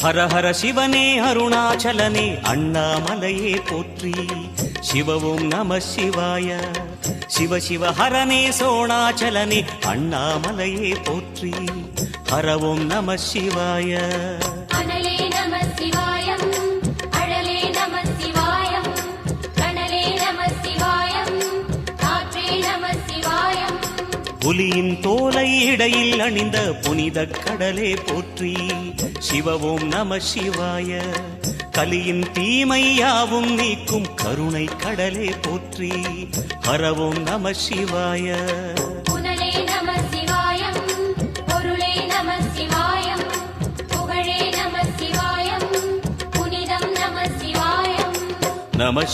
ஹர ஹர சிவனே அருணாச்சலனே அண்ணாமலையே போற்றி. சிவவும் நம சிவாய. சிவ சிவ ஹரனே சோணாச்சலனே அண்ணாமலையே போற்றி. ஹரவும் நம சிவாய. அனலே நம சிவாயம், அழலே நம சிவாயம், கனலே நம சிவாயம், காற்றே நம சிவாயம். புலியின் தோலை இடையில் அணிந்த புனித கடலே போற்றி. சிவவும் நம சிவாய. கலியின் தீமையாவும் நீக்கும் கருணை கடலே போற்றி. ஹரவும் நம சிவாய. புனலே நம சிவாயம், பொருளே நம சிவாயம், புகழே நம சிவாயம், புனிதம் நம சிவாயம். நம